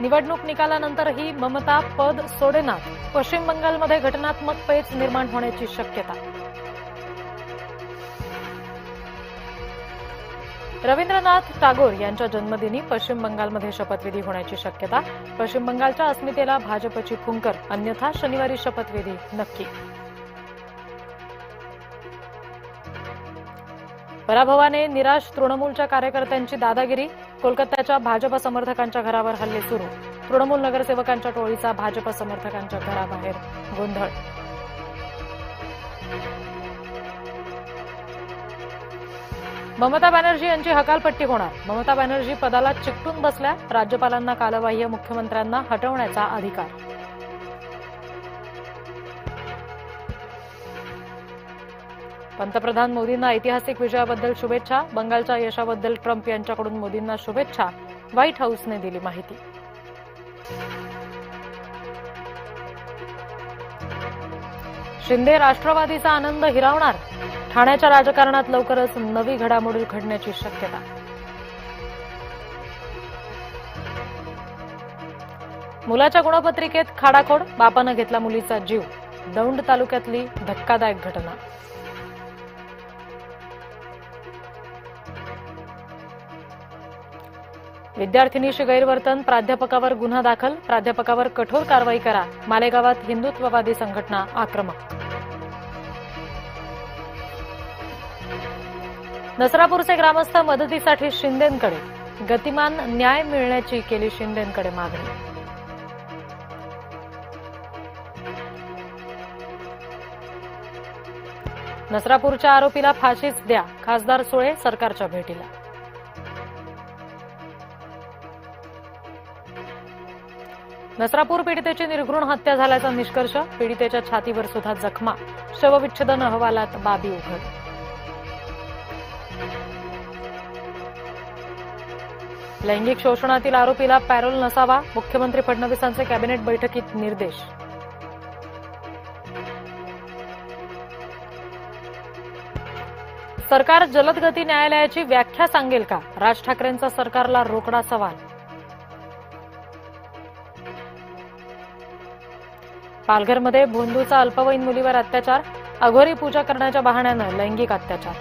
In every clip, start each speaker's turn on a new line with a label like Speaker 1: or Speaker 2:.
Speaker 1: निवडणूक निकालानंतरही ममता पद सोडेना। पश्चिम बंगालमध्ये घटनात्मक पेच निर्माण होण्याची शक्यता। रवींद्रनाथ टागोर यांच्या जन्मदिनी पश्चिम बंगालमध्ये शपथविधी होण्याची शक्यता। पश्चिम बंगालच्या अस्मितेला भाजपची फुंकर, अन्यथा शनिवारी शपथविधी नक्की। पराभवाने निराश तृणमूलच्या कार्यकर्त्यांची दादागिरी। कोलकात्याच्या भाजप समर्थकांच्या घरावर हल्ले सुरू। तृणमूल नगरसेवकांच्या टोळीचा भाजप समर्थकांच्या घराबाहेर गोंधळ। ममता बॅनर्जी यांची हकालपट्टी होणार। ममता बॅनर्जी पदाला चिकटून बसल्या। राज्यपालांना कालबाह्य, मुख्यमंत्र्यांना हटवण्याचा अधिकार। पंतप्रधान मोदींना ऐतिहासिक विजयाबद्दल शुभेच्छा। बंगालच्या यशाबद्दल ट्रम्प यांच्याकडून मोदींना शुभेच्छा। व्हाईट हाऊसने दिली माहिती। शिंदे राष्ट्रवादीचा आनंद हिरावणार। ठाण्याच्या राजकारणात लवकरच नवी घडामोडी घडण्याची शक्यता। मुलाच्या गुणपत्रिकेत खाडाखोड, बापानं घेतला मुलीचा जीव। दौंड तालुक्यातली धक्कादायक घटना। विद्यार्थिनीशी गैरवर्तन, प्राध्यापकावर गुन्हा दाखल। प्राध्यापकावर कठोर कारवाई करा। मालेगावात हिंदुत्ववादी संघटना आक्रमक। नसरापूरचे ग्रामस्थ मदतीसाठी शिंदेंकडे। गतिमान न्याय मिळण्याची केली शिंदेंकडे मागणी। नसरापूरच्या आरोपीला फाशीच द्या। खासदार सुळे सरकारच्या भेटीला। नसरापूर पीडितेची निर्घृण हत्या झाल्याचा निष्कर्ष। पीडितेच्या छातीवर सुद्धा जखमा। शवविच्छेदन अहवालात बाबी उघड। लैंगिक शोषणातील आरोपीला पॅरोल नसावा। मुख्यमंत्री फडणवीसांचे कॅबिनेट बैठकीत निर्देश। सरकार जलदगती न्यायालयाची व्याख्या सांगेल का? राज ठाकरेंचा सरकारला रोकडा सवाल। पालघरमध्ये भोंदूचा अल्पवयीन मुलीवर अत्याचार। अघोरी पूजा करण्याच्या बहाण्यानं लैंगिक अत्याचार।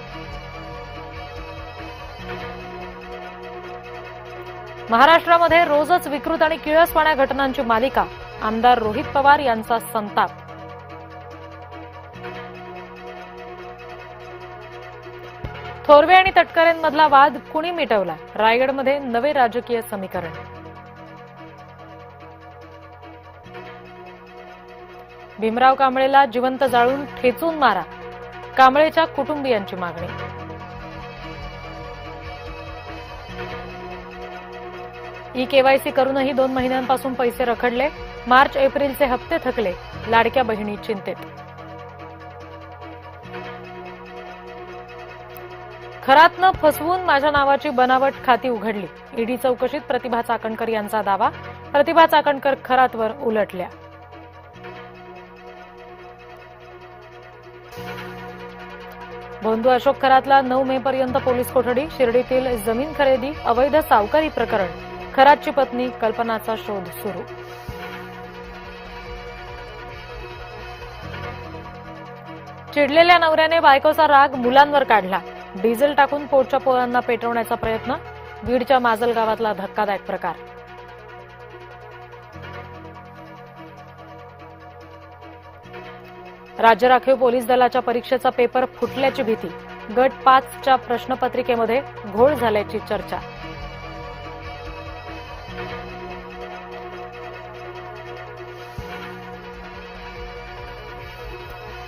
Speaker 1: महाराष्ट्रामध्ये रोजच विकृत आणि किळसवाण्या घटनांची मालिका। आमदार रोहित पवार यांचा संताप। थोरवे आणि तटकरेंमधला वाद कुणी मिटवला? रायगडमध्ये नवे राजकीय समीकरण। भीमराव कांबळेला जिवंत जाळून ठेचून मारा। कांबळेच्या कुटुंबियांची मागणी। ई-केवायसी करूनही 2 महिन्यांपासून पैसे रखडले। मार्च एप्रिलचे हप्ते थकले। लाडक्या बहिणी चिंतेत। खरातनं फसवून माझ्या नावाची बनावट खाती उघडली। ईडी चौकशीत प्रतिभा चाकणकर यांचा दावा। प्रतिभा चाकणकर खरातवर उलटल्या। भोंदू अशोक खरातला 9 मे पर्यंत पोलीस कोठडी। शिर्डीतील जमीन खरेदी, अवैध सावकारी प्रकरण। खरातची पत्नी कल्पनाचा शोध सुरू। चिडलेल्या नवऱ्याने बायकोचा राग मुलांवर काढला। डिझेल टाकून पोटच्या पोरांना पेटवण्याचा प्रयत्न। बीडच्या माजल गावातला धक्कादायक प्रकार। राज्य राखीव पोलीस दलाच्या परीक्षेचा पेपर फुटल्याची भीती। गट 5च्या प्रश्नपत्रिकेमध्ये घोळ झाल्याची चर्चा।